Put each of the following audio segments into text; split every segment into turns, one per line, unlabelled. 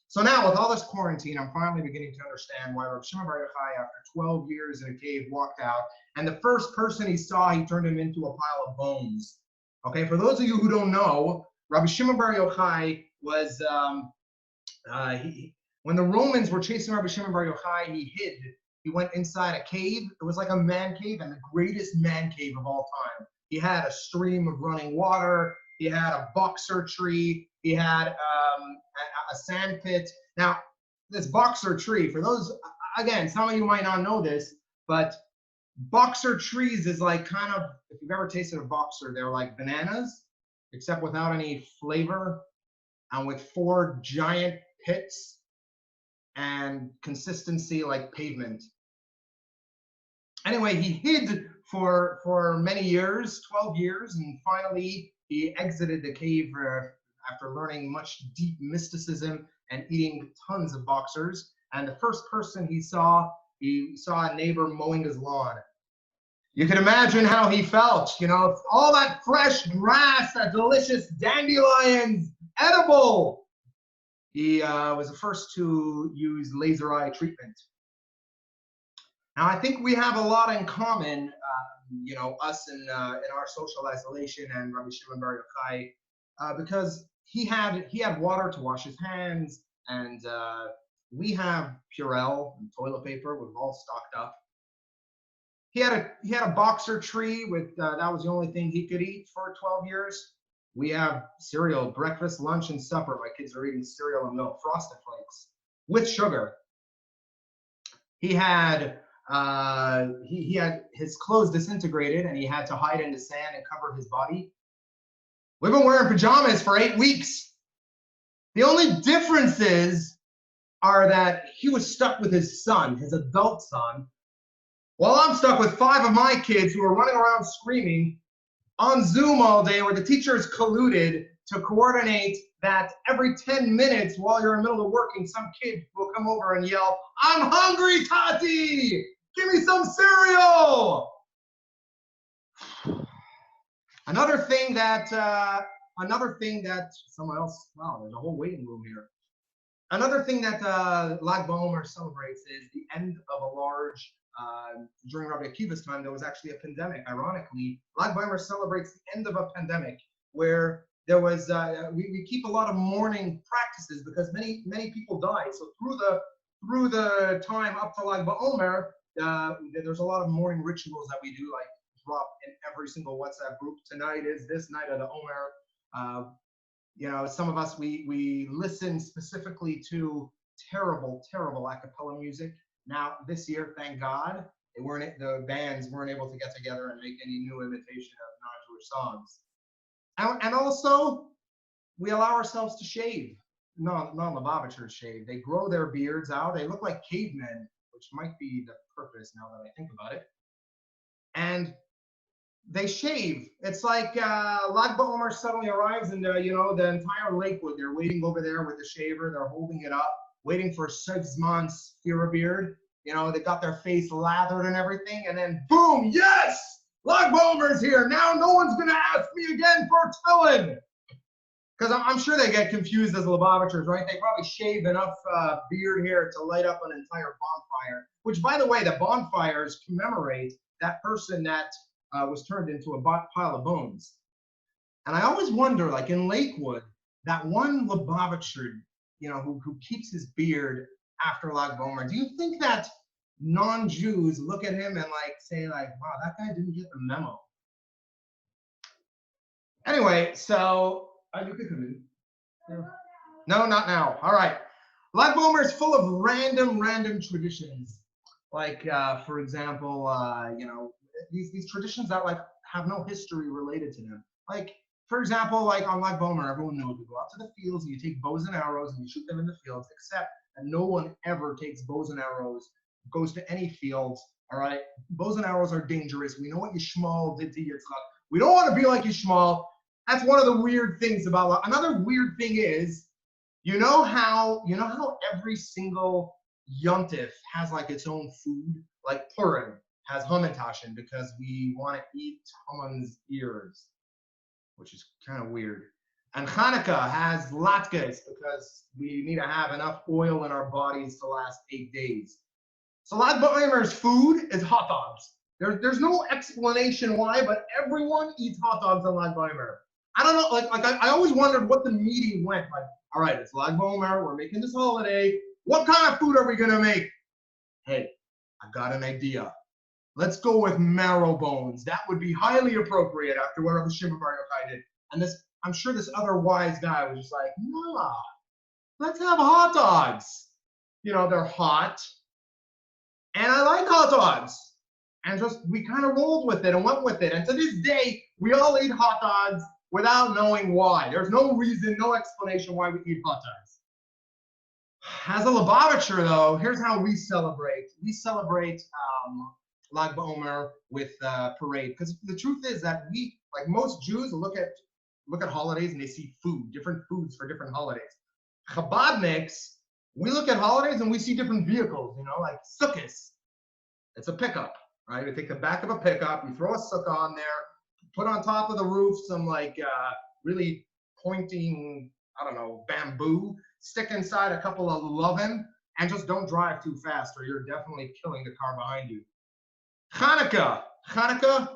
So now, with all this quarantine, I'm finally beginning to understand why Rabbi Shimon Bar Yochai, after 12 years in a cave, walked out, and the first person he saw, he turned him into a pile of bones. Okay, for those of you who don't know, Rabbi Shimon Bar Yochai was, when the Romans were chasing Rabbi Shimon Bar Yochai, he hid. He went inside a cave. It was like a man cave, and the greatest man cave of all time. He had a stream of running water. He had a boxer tree. He had a sand pit. Now, this boxer tree, for those, again, some of you might not know this, but boxer trees is like kind of, if you've ever tasted a boxer, they're like bananas, except without any flavor and with 4 giant pits and consistency like pavement. Anyway, he hid for many years, 12 years, and finally he exited the cave after learning much deep mysticism and eating tons of boxers. And the first person he saw a neighbor mowing his lawn. You can imagine how he felt, you know, all that fresh grass, that delicious dandelions, edible. He was the first to use laser eye treatment. Now, I think we have a lot in common, you know, us in our social isolation and Rabbi Shimon Bar Yochai, because he had water to wash his hands, and we have Purell and toilet paper. We're all stocked up. He had a boxer tree with that was the only thing he could eat for 12 years. We have cereal, breakfast, lunch, and supper. My kids are eating cereal and milk, Frosted Flakes with sugar. He had he had his clothes disintegrated, and he had to hide in the sand and cover his body. We've been wearing pajamas for 8 weeks. The only differences are that he was stuck with his son, his adult son, while I'm stuck with 5 of my kids who are running around screaming on Zoom all day, where the teachers colluded to coordinate that every 10 minutes while you're in the middle of working, some kid will come over and yell, "I'm hungry, Tati! Give me some cereal!" Another thing that someone else, wow, there's a whole waiting room here. Another thing that Lag BaOmer celebrates is the end of a large, during Rabbi Akiva's time, there was actually a pandemic. Ironically, Lag BaOmer celebrates the end of a pandemic where there was, we keep a lot of mourning practices because many people died. So through the time up to Lag BaOmer, there's a lot of mourning rituals that we do, like drop in every single WhatsApp group. Tonight is this night of the Omer. You know, some of us, we listen specifically to terrible a cappella music. Now this year, thank God, the bands weren't able to get together and make any new imitation of non-Jewish songs. And also, we allow ourselves to shave. Non-Lubavitchers shave. They grow their beards out. They look like cavemen, which might be the purpose now that I think about it. And they shave. It's like Lag BaOmer suddenly arrives, and you know, the entire Lakewood, they're waiting over there with the shaver. They're holding it up, waiting for 6 months Fira beard. You know, they got their face lathered and everything, and then boom, yes, Lag BaOmer's here. Now no one's gonna ask me again for tefillin. Because I'm sure they get confused as Lubavitchers, right? They probably shave enough beard hair to light up an entire bonfire. Which, by the way, the bonfires commemorate that person that was turned into a pile of bones. And I always wonder, like in Lakewood, that one Lubavitcher, you know, who keeps his beard after Lag BaOmer, do you think that non-Jews look at him and like say like, wow, that guy didn't get the memo? Anyway, so you could come in. No, not now. All right. Lag BaOmer is full of random traditions. Like, for example, you know, these traditions that like have no history related to them. Like, for example, like on Lag BaOmer, everyone knows you go out to the fields and you take bows and arrows and you shoot them in the fields, except that no one ever takes bows and arrows, goes to any fields. All right. Bows and arrows are dangerous. We know what Yishmael did to Yitzchak. We don't want to be like Yishmael. That's one of the weird things about. Another weird thing is, you know how every single yontif has like its own food, like Purim has hamantashen because we want to eat Haman's ears, which is kind of weird. And Hanukkah has latkes because we need to have enough oil in our bodies to last 8 days. So Lag BaOmer's food is hot dogs. There's no explanation why, but everyone eats hot dogs on Lag BaOmer. I don't know, I always wondered what the meeting went like. All right, it's Lag BaOmer, we're making this holiday. What kind of food are we gonna make? Hey, I got an idea. Let's go with marrow bones. That would be highly appropriate after whatever Shimon Bar Yochai did. And this, I'm sure this other wise guy was just like, nah, let's have hot dogs. You know, they're hot. And I like hot dogs. And just, we kind of rolled with it and went with it. And to this day, we all eat hot dogs without knowing why. There's no reason, no explanation why we eat hot dogs. As a Lubavitcher, though, here's how we celebrate. We celebrate Lag BaOmer with parade. Because the truth is that we, like most Jews, look at holidays and they see food, different foods for different holidays. Chabadniks, we look at holidays and we see different vehicles, you know, like sukkahs. It's a pickup, right? We take the back of a pickup, we throw a sukkah on there, put on top of the roof some like really pointing, I don't know, bamboo, stick inside a couple of lovin', and just don't drive too fast or you're definitely killing the car behind you. Hanukkah,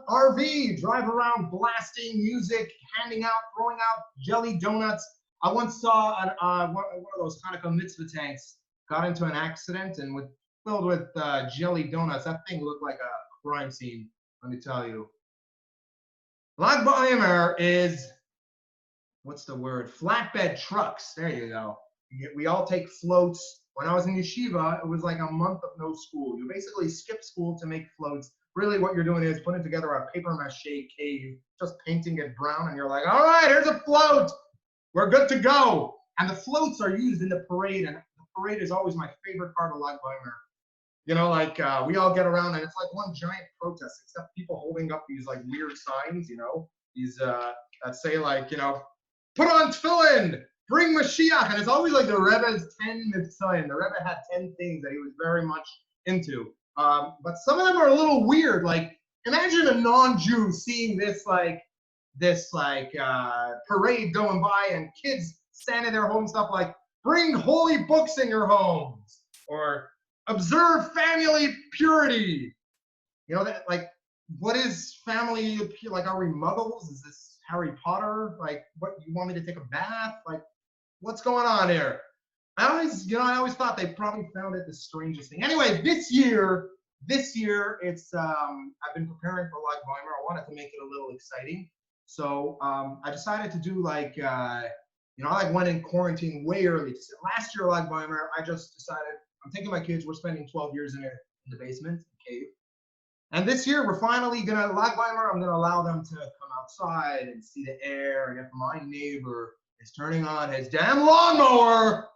RV, drive around blasting music, handing out, throwing out jelly donuts. I once saw one of those Hanukkah mitzvah tanks got into an accident and filled with jelly donuts. That thing looked like a crime scene, let me tell you. Lag BaOmer is, what's the word? Flatbed trucks. There you go. We all take floats. When I was in yeshiva, it was like a month of no school. You basically skip school to make floats. Really what you're doing is putting together a paper mache cave, just painting it brown, and you're like, all right, here's a float. We're good to go. And the floats are used in the parade, and the parade is always my favorite part of Lag BaOmer. You know, like we all get around, and it's like one giant protest, except people holding up these like weird signs, you know, these that say like, you know, put on tefillin, bring Mashiach, and it's always like the Rebbe's 10 mitzvahs. The Rebbe had 10 things that he was very much into. But some of them are a little weird. Like, imagine a non-Jew seeing this parade going by and kids standing there holding stuff like, bring holy books in your homes, or observe family purity. You know, that, like, what is family, like, are we muggles? Is this Harry Potter? Like, what, you want me to take a bath? Like, what's going on here? I always thought they probably found it the strangest thing. Anyway, this year, it's, I've been preparing for Lag BaOmer. I wanted to make it a little exciting. So I decided to do like, you know, I like went in quarantine way early. Last year, Lag BaOmer, I just decided, I'm taking my kids, we're spending 12 years in the basement, cave. And this year, we're finally gonna, Lag BaOmer, I'm gonna allow them to come outside and see the air. And if my neighbor is turning on his damn lawnmower,